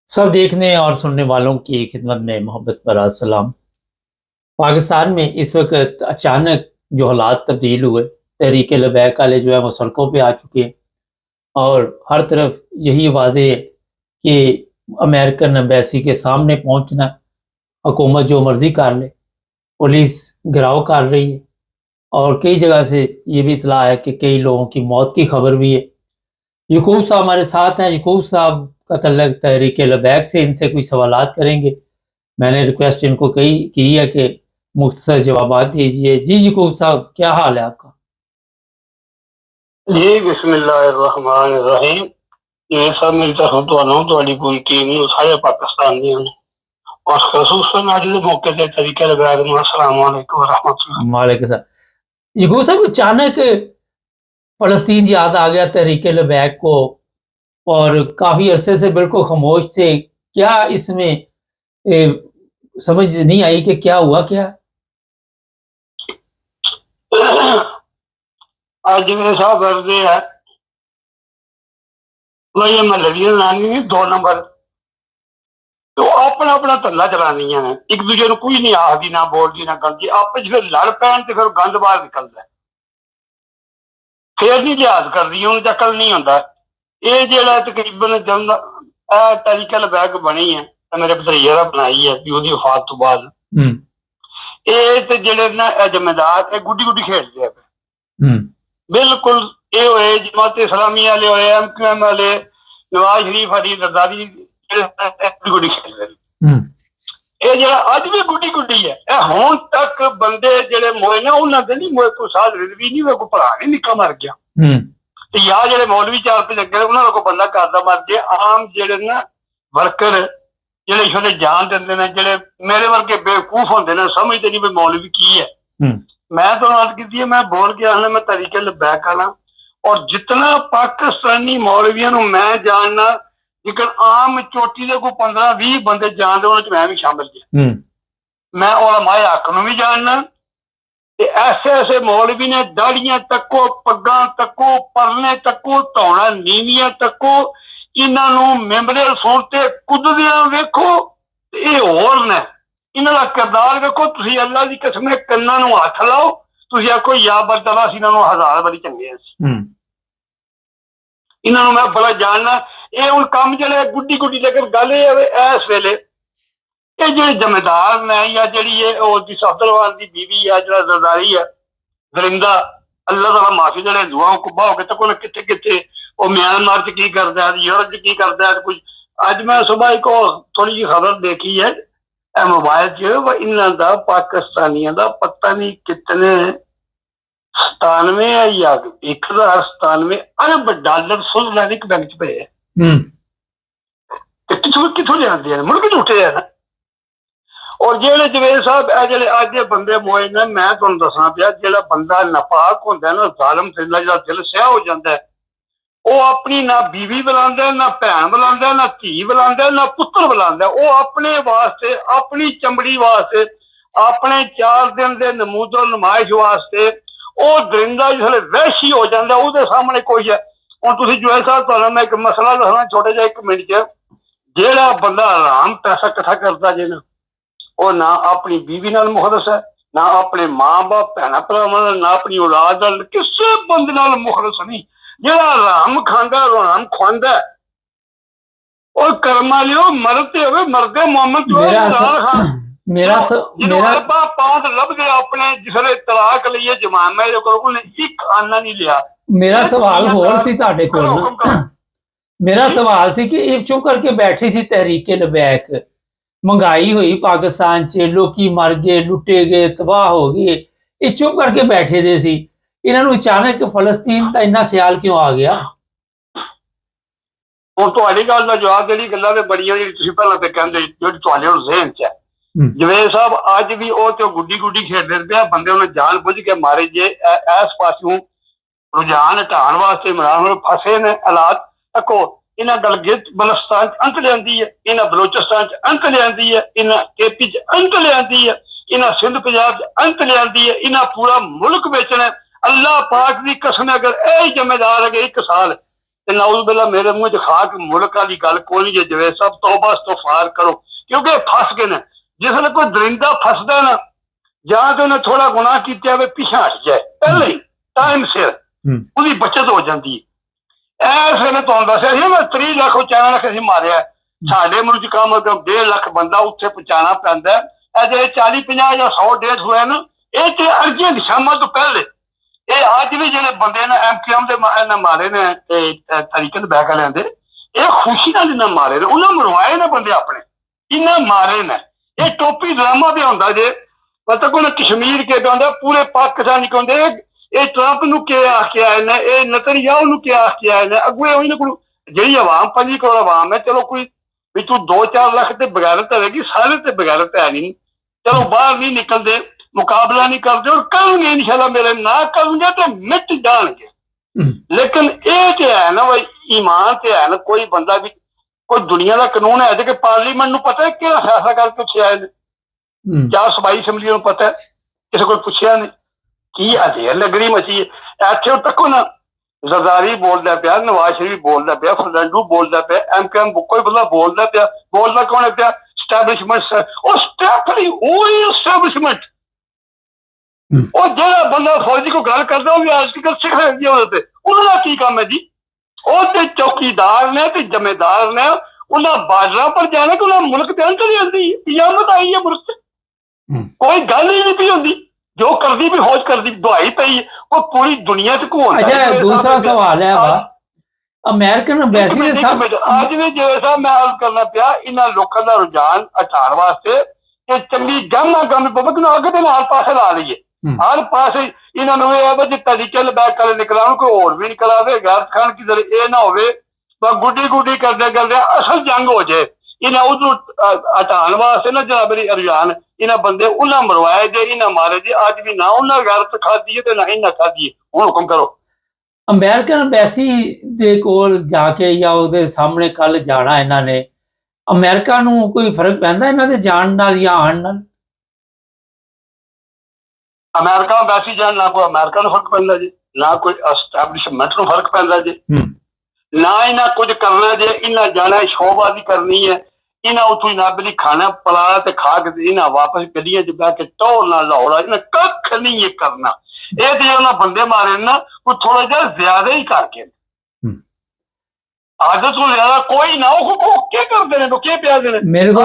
सब देखने और सुनने वालों की खिदमत में मोहब्बत भरा सलाम। पाकिस्तान में इस वक्त अचानक जो हालात तब्दील हुए, तहरीक लबैक वाले जो है वो सड़कों पे आ चुके हैं और हर तरफ यही वाज़ेह है कि अमेरिकन एम्बेसी के सामने पहुंचना, हुकूमत जो मर्जी कर ले, पुलिस घेराव कर रही है और कई जगह से ये भी इतला है कि कई लोगों की मौत की खबर भी है। यकूब साहब हमारे साथ हैं। यकूब साहब का तल्लक तहरीक लबैक से, इनसे कोई सवालात करेंगे। मैंने रिक्वेस्ट इनको की है कि मुख्तसर जवाबात दीजिए। जी यकूब साहब, क्या हाल है आपका? जी बिस्मिल्लाहिर्रहमानिर्रहीम। ये सब मेरी तरफ तो पूरी टीम ਨੂੰ ਸਾਰੇ ਪਾਕਿਸਤਾਨੀਆਂ ਨੂੰ और खसूसन आज के मौके से तरीके लगा दूं। अस्सलाम वालेकुम रहमतुल्लाह। वालेकुम सलाम। यकूब साहब, अचानक फ़लस्तीन याद आ गया तहरीक लबैक को और काफ़ी अरसे से बिल्कुल खामोश थे। क्या इसमें समझ नहीं आई कि क्या हुआ क्या? आज मेरे साहब वर्दे है ये महलवियां लानी 2 नंबर तो अपना अपना धंधा चलानी है। एक दूजे को कोई नहीं आखदी, ना बोलती, ना गलती। आपस फिर लड़ पैन तो फिर गंद बाहर निकलता है, फिर नहीं लिहाज करदी, उन्हें अकल नहीं होता। ये जो तकरीबन जब तरीका लबैक बनी है मेरे भतरीजे का बनाई है भी उसकी वफात तो बाद ये तो जेडे ना जिम्मेदार गुड्डी गुड्डी खेलते हैं बिल्कुल। ये होए जमात इस्लामी वाले होए, MQM वाले, नवाज शरीफ वाली जरदारी गुड्डी खेल रहे। ये जो अज भी गुड्डी गुड्डी है हुण तक बंदे जेडे मोए ना उन्होंने नहीं मोए, कोई साल रिजवी नहीं, कोई भरा नहीं निका मर गया या जेडे मौलवी चार पे लगे उन्होंने को बंदा करदा मर गया। आम जेडे ना वर्कर जेडे छोटे जान देंदे ने, जेडे मेरे वर्गे बेवकूफ होंदे ने, समझते नहीं भी मौलवी की है। मैं तो अर्ज की, मैं बोल के आना मैं तरीके लबैक आना और जितना पाकिस्तानी मौलवियों को मैं जानना, लेकिन आम चोटी के कोई 15-20 बंदे जानते उन्होंने मैं भी शामिल किया। मैं उलमाए हक नूं भी जानना। ऐसे ऐसे मौलवी ने दाड़ियां तको, पग्गां तको, परने तको, धौना नीवियां तको, इन्हों मेंबरे सुन ते कुददियां वेखो। ये होर ने इन्हों का किरदार वेखो। तुसीं अल्लाह की कसम कन्नां नूं हथ लाओ, तुसीं आखो या बरतला असीं इन्हों 1000 वारी चंगे सी। इन्हों मैं बड़ा जानना। ये हुण काम जिहड़े गुड्डी गुड्डी, लेकिन गल इस वेले ये जो जिम्मेदार ने या जी सफदरवान की बीवी है, जो जरदारी है दरिंदा, अल्लाह तआला माफी दे, दुआ कुब्बा हो गया तो कोई कितने कितने म्यांमार च की करता है, यूरोप च की करता है कुछ। अज मैं सुबह एक थोड़ी जी खबर देखी है मोबाइल च, इन्हों का पाकिस्तानियों का पता नहीं कितने 97 या 1097 अरब डॉलर सुलह बैंक च पे है। कितों लिया मुल्क झूठे है ना। और जेडे जवेद साहब जो अज बंदे मोए ने, मैं तुहानूं दसना पिया, जो बंदा नापाक होंदा ना, जालम जिहड़ा दिल स्याह हो जाता है, वो अपनी ना बीवी बुलांदा, ना भैन बुलांदा, ना धी बुलांदा, ना पुत्र बुलांदा। वो अपने वास्ते, अपनी चमड़ी वास्ते, अपने 4 दिन के नमूदो नुमाइश वास्ते वो दरिंदा जिसले वहशी हो जाता, उसके सामने कोई है। हुण तुसीं जवेद साहब तुहानूं मैं एक मसला दसना छोटे जिहा 1 मिनट च। जिहड़ा बंदा आराम पैसा इकट्ठा करता जे ना, वो ना अपनी बीवी नाल मुखलस है, ना अपने माँ बाप भैन भरावां, ना अपनी औलाद नाल, किसी बंदे नाल मुखलस नहीं। जिहड़ा हराम खांदा, हराम खुआंदा और कर्म वालिओ मरते होवे मरदे मोहम्मद मेरा पांच लभदे अपने जिसले तलाक लईए जमान में जो करो उन्हें एक आना नहीं लिया। मेरा सवाल होर सी तुहाडे कोल। मेरा सवाल सी कि ये चुप करके बैठी सी तहरीक लबैक, महंगाई हुई पाकिस्तान च, लोकी मर गए, लुटे गए, तबाह हो गए, ये चुप करके बैठे दे सी। इन्होंने अचानक फलस्तीन का इन्ना ख्याल क्यों आ गया? हुण तुहाडी गल दा जवाब जेहड़ी गल्लां ते बड़ियां जेहड़ी तुसीं पहलां ते कहंदे जेहड़ी तुहाडे हुण ज़हन च है, जवेद साहब अज भी वो तो गुड्डी गुड्डी खेडदे पे बंदे उन्हें जान बुझ के मारे जे इस पासों रुझान हटाने वास्ते इमरान फसे ने हालात। तको इन्हें गलगित बलस्तान अंत लियांदी है, इन्हें बलोचिस्तान अंत लियांदी है, इन्हें AP अंत लियांदी है, इन्हें सिंध पंजाब अंत लियांदी है, इन्हें पूरा मुल्क बेचना। अल्लाह पाक की कसम अगर यही जिम्मेदार है 1 साल ਤੇ ਨਾਉਜ਼ ਬਿल्ला मेरे मुंह च खाक मुल्क वाली गल कोई नहीं। जवेद साहब तौबा इस्तगफार करो, क्योंकि फस गए ने। जिसले कोई दरिंदा फसदा ना, जां तो उन्हें थोड़ा गुनाह किया पिछा हट जाए पहले ही टाइम सिर उसकी बचत हो जाती है। इस वेले तुहानू दस्सिया सी मैं 30 लाख 4 लाख असीं मारिया। साडे मुल्क च कम 1.5 लाख बंदा उत्थे पहुंचाना पैंदा है। ਇਹ ਜਿਹੜੇ 40 50 ਜਾਂ 100 150 ਹੋਇਆ ਨਾ, ਇਹ ਤੇ ਅਰਜ਼ੀਆਂ ਦੀ ਸ਼ਾਮਾਂ ਤੋਂ ਪਹਿਲੇ ਇਹ ਅੱਜ ਵੀ ਜਿਹੜੇ ਬੰਦੇ ਨੇ ਐਮਕੇਐਮ ਦੇ ਇਹਨਾਂ ਮਾਰੇ ਨੇ ਤਰੀਕੇ ਦੇ ਬੈਕ ਵਾਲਿਆਂ ਦੇ, ਇਹ ਖੁਸ਼ੀ ਨਾਲ ਇਹਨਾਂ ਮਾਰੇ ਨੇ, ਉਹਨਾਂ ਮਰਵਾਏ ਨੇ ਬੰਦੇ ਆਪਣੇ, ਇਹਨਾਂ ਮਾਰੇ ਨੇ। ਇਹ ਟੋਪੀ ਡਰਾਮਾ ਵੀ ਹੁੰਦਾ ਜੇ, ਪਤਾ ਕੋਈ ਕਸ਼ਮੀਰ ਕੇ ਕਹਿੰਦਾ ਪੂਰੇ ਪਾਕਿਸਤਾਨ ਕਹਿੰਦੇ ਇਹ ਟਰੰਪ ਨੂੰ ਕੀ ਆਖ ਕੇ ਆਏ ਨੇ, ਇਹ ਨਤਨਯਾਹੂ ਨੂੰ ਕੀ ਆਖ ਕੇ ਆਏ ਨੇ। ਅੱਗੇ ਉਹਨਾਂ ਕੋਲ ਜਿਹੜੀ ਆਵਾਮ 5 ਕਰੋੜ ਆਵਾਮ ਹੈ, ਚਲੋ ਕੋਈ ਵੀ ਤੂੰ 2-4 ਲੱਖ ਤੇ ਬਗੈਰਤ ਹੋਵੇਗੀ, ਸਾਰੇ ਤੇ ਬਗੈਰਤ ਹੈ ਨਹੀਂ, ਚਲੋ ਬਾਹਰ नहीं निकलते, मुकाबला नहीं करते और करेंगे इंशाल्लाह, मेरे ना करेंगे तो मिट जाएंगे। लेकिन ये तो है ना भाई, ईमान तो है ना, कोई बंदा भी कोई दुनिया का कानून है कि पार्लीमेंट को पता है कि फैसला करके उत्थे आए ने, क्या सूबाई असैंबली को पता है, किसी को पूछया नहीं की अधेर लगनी मची है। इत्थे तको ना जरदारी बोलता पिया, नवाज शरीफ बोलता पिया, फर्नांडो बोलता पिया, एमकेएम कोई बंदा बोलता पिया, बोलता कौन है पिया? स्टैबलिशमेंट। स्टैबलिशमेंट और जो बंदा फौजी को गल करता वो भी आर्टिकल 6 लगी होते, उन्होंने की काम है जी? वो तो चौकीदार ने तो जमेदार ने, उन्हें बार्डर पर जाने को उन्हें मुल्क के अंदर ही आती कियामत आई है मुल्क से, कोई गल ही नहीं पी होती, जो करती भी फौज करती दुआई पई वो पूरी दुनिया से घूम। अच्छा, दूसरा सवाल है अमेरिकन एम्बेसी ने सब आज भी जो साहब मैं अर्ज करना पिया, इन्हां लोकां दा रुझान हटाउण वास्ते कि चंगी गम्मा गम पवे कि अग दे नाल पासे ला लईए, हर पासे इन्हां नूं इह है कि तरीके लबैक करे निकलाउण, कोई होर भी निकलावे गैर खान की जरे ये ना होवे गुड्डी गुड्डी करदे करदे असल जंग हो जाए। इन्हां उधरों हटाउण वास्ते ना जनाब मेरी रुझान इन्हां बंदे उन्हां मरवाए जे, इन्हां मारे जे, अज भी ना उन्हां गैरत खाधी है ते ना इन्हां खाधी है। हुण हुकम करो। ਅਮਰੀਕਨ ਐਮਬੈਸੀ ਦੇ ਕੋਲ ਜਾ ਕੇ ਜਾਂ ਉਹਦੇ ਸਾਹਮਣੇ ਕੱਲ ਜਾਣਾ ਇਹਨਾਂ ਨੇ, ਅਮਰੀਕਾ ਨੂੰ ਕੋਈ ਫਰਕ ਪੈਂਦਾ ਇਹਨਾਂ ਦੇ ਜਾਣ ਨਾਲ ਜਾਂ ਆਉਣ ਨਾਲ? ਅਮਰੀਕਾ ਐਮਬੈਸੀ ਜਾਣ ਨਾਲ ਕੋਈ ਅਮਰੀਕਾ ਨੂੰ ਫਰਕ ਪੈਂਦਾ ਜੀ, ਨਾ ਕੋਈ ਐਸਟੈਬਲਿਸ਼ਮੈਂਟ ਨੂੰ ਫਰਕ ਪੈਂਦਾ ਜੀ, ਨਾ ਇਹਨਾਂ ਕੁਝ ਕਰਨਾ ਜੇ। ਇਹਨਾਂ ਜਾਣਾ ਸ਼ੋਬਾਜ਼ੀ ਕਰਨੀ ਹੈ, ਇਹਨਾਂ ਉੱਥੋਂ ਜਨਾਬ ਲਈ ਖਾਣਾ ਪਲਾ ਤੇ ਖਾ ਕੇ ਇਹਨਾਂ ਵਾਪਸ ਗੱਡੀਆਂ 'ਚ ਬਹਿ ਕੇ ਟੋਲ ਨਾਲ ਲਾਹੌਰ, ਇਹਨਾਂ ਕੱਖ ਨਹੀਂ ਇਹ ਕਰਨਾ। ਇਹ ਤੇ ਉਹਨਾਂ ਬੰਦੇ ਮਾਰੇ ਨਾ ਕੋਈ ਥੋੜਾ ਜਿਹਾ ਜ਼ਿਆਦਾ ਹੀ ਕਰਕੇ, आदत को ज्यादा कोई ना हो क्या करते हैं, तो क्या प्यादे ने मेरे को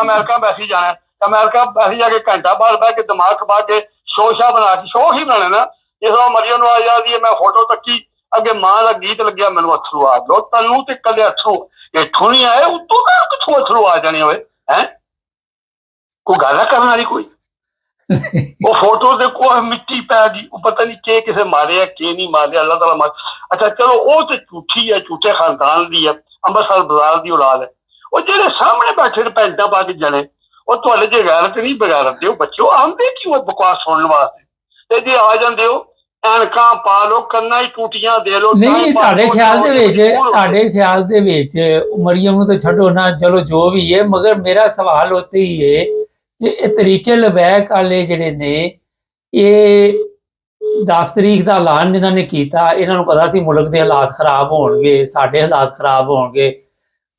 अमेरिका वैसे जाना है, अमेरिका वैसे जाके घंटा बाहर बह के दिमाग खपा के शोशा बना के शो ही बनाने ना। जिस मरियम आजादी है, मैं फोटो तकी अगे मां का गीत लग्या, मैनू अथरू आ गए, तैनू तो कदे अथरू इथों नहीं आए, उतों किथों अथरू आ जाने होए हैं? कोई गल करने वाली कोई वो फोटो देखो मिट्टी पै गई, पता नहीं के किसे मारे के नहीं मारे, अल्लाह ताला मार। अच्छा चलो वो तो झूठी है, झूठे खानदान दी है, अमृतसर बाजार की औलाद है। वो जेडे सामने बैठे ने पैंटा पा के जने, वो तुहाडे जे गैरत नहीं बगैरत हो बच्चो, आंदे क्यों बकवास सुनने वास्ते? ते जे आ जांदे हो ਐਨਕਾਂ ਪਾ ਲੋ, ਕੰਨਾਂ 'ਚ ਟੂਟੀਆਂ ਦੇ ਲੋ। ਨਹੀਂ, ਤੁਹਾਡੇ ਖਿਆਲ ਦੇ ਵਿੱਚ ਮਰੀਮ ਨੂੰ ਤਾਂ ਛੱਡੋ ਨਾ, ਚਲੋ ਜੋ ਵੀ ਹੈ, ਮਗਰ ਮੇਰਾ ਸਵਾਲ ਉੱਤੇ ਹੀ ਹੈ ਕਿ ਇਹ ਤਰੀਕੇ ਲਬੈਕ ਵਾਲੇ ਜਿਹੜੇ ਨੇ, ਇਹ 10 ਤਰੀਕ ਦਾ ਐਲਾਨ ਇਹਨਾਂ ਨੇ ਕੀਤਾ, ਇਹਨਾਂ ਨੂੰ ਪਤਾ ਸੀ ਮੁਲਕ ਦੇ ਹਾਲਾਤ ਖਰਾਬ ਹੋਣਗੇ, ਸਾਡੇ ਹਾਲਾਤ ਖਰਾਬ ਹੋਣਗੇ।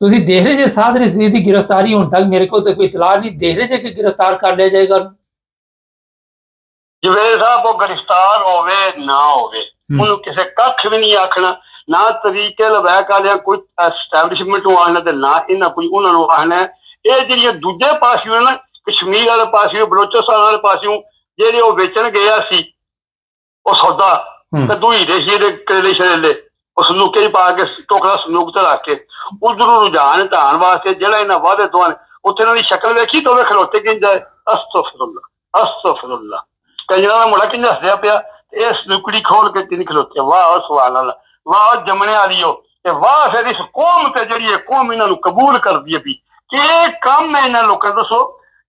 ਤੁਸੀਂ ਦੇਖ ਰਹੇ ਜੇ ਸਾਦ ਰਿਜ਼ਵੀ ਦੀ ਗ੍ਰਿਫਤਾਰੀ ਹੁਣ ਤੱਕ ਮੇਰੇ ਕੋਲ ਤਾਂ ਕੋਈ ਇਤਲਾਹ ਨਹੀਂ, ਦੇਖ ਰਹੇ ਜੇ ਕਿ ਗ੍ਰਿਫਤਾਰ ਕਰ ਲਿਆ ਜਾਏਗਾ? ਜਵੇਦ ਸਾਹਿਬ ਉਹ ਗ੍ਰਿਫਤਾਰ ਹੋਵੇ ਨਾ ਹੋਵੇ, ਉਹਨੂੰ ਕਿਸੇ ਕੱਖ ਵੀ ਨਹੀਂ ਆਖਣਾ, ਨਾ ਤਰੀਕੇ ਲਬੈਕ ਵਾਲਿਆਂ ਕੋਈ ਐਸਟੈਬਲਿਸ਼ਮੈਂਟ ਨੂੰ ਆਖਣਾ ਤੇ ਨਾ ਇਹਨਾਂ ਕੋਈ ਉਹਨਾਂ ਨੂੰ ਆਖਣਾ। ਇਹ ਜਿਹੜੀਆਂ ਦੂਜੇ ਪਾਸਿਓਂ ਨਾ, ਕਸ਼ਮੀਰ ਵਾਲੇ ਪਾਸਿਓਂ, ਬਲੋਚਿਸਤਾਨ ਵਾਲੇ ਪਾਸਿਓਂ ਜਿਹੜੇ ਉਹ ਵੇਚਣ ਗਿਆ ਸੀ ਉਹ ਸੌਦਾ, ਕੱਦੂ ਹੀਰੇ ਸ਼ੀਰੇ ਕਰੇਲੇ ਸ਼ਰੇਲੇ, ਉਹ ਸਨੂਕੇ 'ਚ ਪਾ ਕੇ ਟੋਕਰਾ ਸਨੂਕ ਤੇ ਰੱਖ ਕੇ ਉਧਰੋਂ ਰੁਝਾਨ ਢਾਣ ਵਾਸਤੇ ਜਿਹੜਾ ਇਹਨਾਂ ਵਾਅਦੇ ਦੁਆਨ, ਉੱਥੇ ਇਹਨਾਂ ਦੀ ਸ਼ਕਲ ਵੇਖੀ ਤਾਂ ਖਲੋਤੇ ਕਿੰਝ ਜਾਏ, ਅਸਤਗਫਿਰੁੱਲਾਹ ਅਸਤਗਫਿਰੁੱਲਾਹ। कंजरा का मुड़ा कि हसया पिया, इस नुकड़ी खोल के तीन खलोते, वाह सुभान अल्लाह, वाह जमने वाली हो, वाह फिर इस कौम ते जिहड़ी कौम इन्हां नूं कबूल करदी है भी कि काम है इन्हां लोकां दसो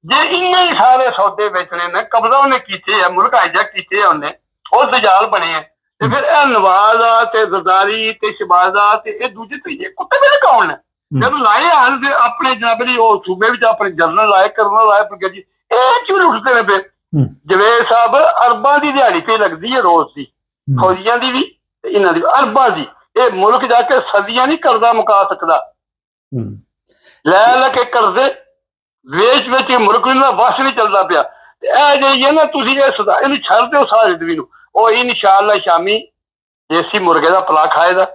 जे इन्ने ही सारे सौदे बेचने ने, कब्जा उन्हें कीते है, मुल्क हाईजैक कीते है उन्हें, और दजाल बने हैं ते फिर ए नवाज ते जरदारी ते शहबाजा ते ए दूजे तीजे कुत्ते मेरे कौन ने जब लाए हन ते अपने जनाब जी ओ सूबे विच अपने जनरल लाए, करनल लाए, ब्रिगेडियर ए क्यों उठते ने पे? जवेद साहब अरबां की दिहाड़ी पे लगती है रोज की, फौजियां की भी इन्हां दी अरबां की, ਇਹ ਮੁਲਕ ਜਾ ਕੇ ਸਦੀਆਂ ਨਹੀਂ ਕਰਜ਼ਾ ਮੁਕਾ ਸਕਦਾ। ਲੈ ਕੇ ਕਰਜ਼ੇ ਵੇਚ ਮੁਲਕ ਨੂੰ ਵਸ ਨਹੀਂ ਚੱਲਦਾ ਪਿਆ। ਇਹ ਜਿਹੜੀ ਨਾ ਤੁਸੀਂ ਇਹਨੂੰ ਛੱਡ ਦਿਓ ਸਾਰੀ ਰਿਦਵੀ ਨੂੰ, ਉਹ ਇਨਸ਼ਾਅੱਲਾ ਸ਼ਾਮੀ ਦੇਸੀ ਮੁਰਗੇ ਦਾ ਪਲਾ ਖਾਏਗਾ,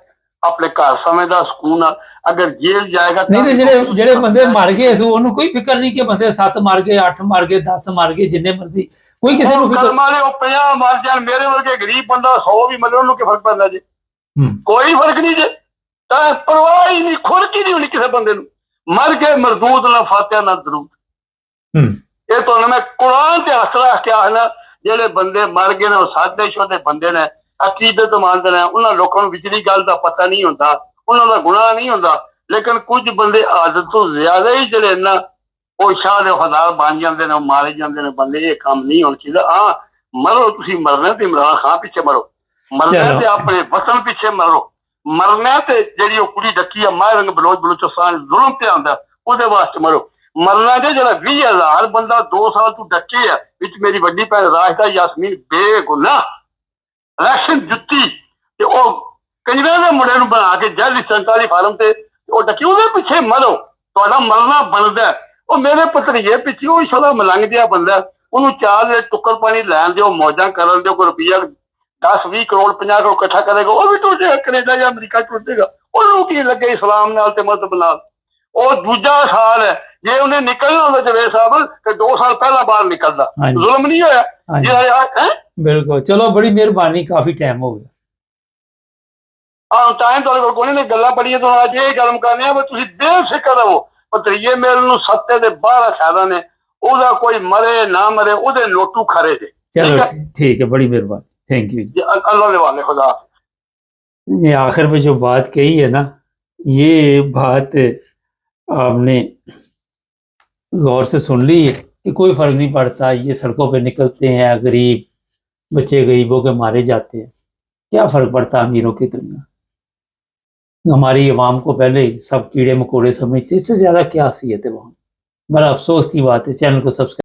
ਆਪਣੇ ਘਰ ਸਮੇਂ ਦਾ ਸਕੂਨ ਨਾਲ। ਅਗਰ ਜੇਲ੍ਹ ਜਾਏਗਾ ਨਹੀਂ ਤੇ ਜਿਹੜੇ ਬੰਦੇ ਮਰ ਗਏ ਸੋ ਉਹਨੂੰ ਕੋਈ ਫਿਕਰ ਨਹੀਂ ਕਿ ਬੰਦੇ 7 ਮਰ ਗਏ, 8 ਮਰ ਗਏ, 10 ਮਰ ਗਏ, ਜਿੰਨੇ ਮਰਜ਼ੀ, ਕੋਈ ਕਿਸੇ ਨੂੰ ਫਿਕਰ ਮਾਰੇ ਉਹ 50 ਮਰ ਜਾਣ, ਮੇਰੇ ਵਰਗੇ ਗਰੀਬ ਬੰਦਾ 100 ਵੀ ਮਰੇ, ਉਹਨੂੰ ਕੀ ਫਰਕ ਪੈਂਦਾ ਜੀ? ਕੋਈ ਫਰਕ ਨਹੀਂ ਜੇ, ਤਾਂ ਪਰਵਾਹ ਹੀ ਨਹੀਂ, ਖੁਰਕ ਹੀ ਨਹੀਂ ਹੋਣੀ ਕਿਸੇ ਬੰਦੇ ਨੂੰ। ਮਰ ਗਏ ਮਰਦੂਦ ਨਾ ਫਾਤਿਹਾ ਨਾ ਦਰੂਦ। ਇਹ ਤੁਹਾਨੂੰ ਮੈਂ ਕੁਰਾਨ ਤੇ ਹੱਥ ਰੱਖ ਕੇ ਆਖਣਾ, ਜਿਹੜੇ ਬੰਦੇ ਮਰ ਗਏ ਨੇ ਉਹ ਸਾਦੇ ਸ਼ੋਦੇ ਬੰਦੇ ਨੇ, ਅਕੀਦਤਮੰਦ ਨੇ, ਉਹਨਾਂ ਲੋਕਾਂ ਨੂੰ ਵਿਚਲੀ ਗੱਲ ਦਾ ਪਤਾ ਨਹੀਂ ਹੁੰਦਾ, ਉਹਨਾਂ ਦਾ ਗੁਨਾਹ ਨਹੀਂ ਹੁੰਦਾ। ਲੇਕਿਨ ਕੁਝ ਬੰਦੇ ਆਦਤ ਤੋਂ ਜ਼ਿਆਦਾ ਹੀ ਜਿਹੜੇ ਨਾ ਉਹ ਸ਼ਾਹ ਦੇ ਵਫ਼ਾਦਾਰ ਬਣ ਜਾਂਦੇ ਨੇ, ਉਹ ਮਾਰੇ ਜਾਂਦੇ ਨੇ ਬੰਦੇ। ਇਹ ਕੰਮ ਨਹੀਂ ਹੋਣਾ ਚਾਹੀਦਾ। ਹਾਂ ਮਰੋ, ਤੁਸੀਂ ਮਰਨਾ ਤੇ ਇਮਰਾਨ ਖਾਨ ਪਿੱਛੇ ਮਰੋ, ਮਰਨਾ ਤੇ ਆਪਣੇ ਵਤਨ ਪਿੱਛੇ ਮਰੋ, ਮਰਨਾ ਤੇ ਜਿਹੜੀ ਉਹ ਕੁੜੀ ਡੱਕੀ ਆ ਮਾਇਰੰਗ ਬਲੋਚਿਸਤਾਨ ਜ਼ੁਲਮ ਤੇ ਆਉਂਦਾ ਉਹਦੇ ਵਾਸਤੇ ਮਰੋ। ਮਰਨਾ ਜੇ ਜਿਹੜਾ 20,000 ਬੰਦਾ 2 ਸਾਲ ਤੋਂ ਡੱਕੇ ਆ, ਵਿੱਚ ਮੇਰੀ ਵੱਡੀ ਭੈਣ ਰਾਸ਼ਦਾ ਯਾਸਮੀਨ ਬੇਗੁਨਾਹ ਰਾਸ਼ਨ ਜੁੱਤੀ ਤੇ ਉਹ ਕੰਜਰਾਂ ਦੇ ਮੁੰਡੇ ਨੂੰ ਬਣਾ ਕੇ ਜੱਜ 47 ਫਾਰਮ ਤੇ ਉਹ ਡੱਕੀ, ਉਹਦੇ ਪਿੱਛੇ ਮਰੋ, ਤੁਹਾਡਾ ਮਰਨਾ ਬਣਦਾ। ਉਹ ਮੇਰੇ ਭਤਰੀਏ ਪਿੱਛੇ ਉਹ ਸਾਲਾ ਮਲੰਗ ਜਿਹਾ ਬੰਦਾ, ਉਹਨੂੰ 4 ਦੇ ਟੁੱਕਰ ਪਾਣੀ ਲੈਣ ਦਿਓ, ਮੌਜਾਂ ਕਰਨ ਦਿਓ, ਕੋਈ ਰੁਪਈਆ 10-20 ਕਰੋੜ 50 ਕਰੋੜ ਇਕੱਠਾ ਕਰੇਗਾ, ਉਹ ਵੀ ਟੁੱਟ ਜਾਏਗਾ, ਕੈਨੇਡਾ ਜਾਂ ਅਮਰੀਕਾ ਟੁੱਟ ਜਾਏਗਾ। ਉਹਨੂੰ ਕੀ ਲੱਗੇ ਇਸਲਾਮ ਨਾਲ ਤੇ ਮਜ਼ਹਬ ਨਾਲ? ਉਹ ਦੂਜਾ ਸਾਲ ਹੈ, ਜੇ ਉਹਨੇ ਨਿਕਲਣਾ ਹੁੰਦਾ ਜਵੇਦ ਸਾਹਿਬ ਤੇ 2 ਸਾਲ ਪਹਿਲਾਂ ਬਾਹਰ ਨਿਕਲਦਾ, ਜ਼ੁਲਮ ਨਹੀਂ ਹੋਇਆ? ਬਿਲਕੁਲ। ਚਲੋ ਬੜੀ ਮਿਹਰਬਾਨੀ, ਕਾਫੀ ਟਾਈਮ ਹੋ ਗਿਆ। ਟਾਈਮ ਤੁਹਾਡੇ ਕੋਲ ਕੋਈ ਨਹੀਂ, ਗੱਲਾਂ ਬੜੀਆਂ ਤੋਂ ਅੱਜ ਇਹ ਗੱਲ ਕਰਨੇ ਆ ਵੀ ਤੁਸੀਂ ਬੇਫਿਕਰ ਰਹੋ। ਭਤਰੀਏ ਮੇਰੇ ਨੂੰ ਸੱਤੇ ਦੇ 12 ਖੈਰਾ ਨੇ, ਉਹਦਾ ਕੋਈ ਮਰੇ ਨਾ ਮਰੇ, ਉਹਦੇ ਨੋਟੂ ਖਰੇ ਜੇ। चलो ठीक है, बड़ी मेहरबानी, थैंक यू। अल्लाह के वाले खुदा। ये आखिर में जो बात कही है ना, ये बात आपने गौर से सुन ली है कि कोई फ़र्क नहीं पड़ता, ये सड़कों पे निकलते हैं, गरीब बच्चे गरीबों के मारे जाते हैं, क्या फ़र्क पड़ता अमीरों की दुनिया? हमारी आवाम को पहले सब कीड़े मकोड़े समझते, इससे ज़्यादा क्या हैसियत है वहाँ। बड़ा अफसोस की बात है। चैनल को सब्सक्राइब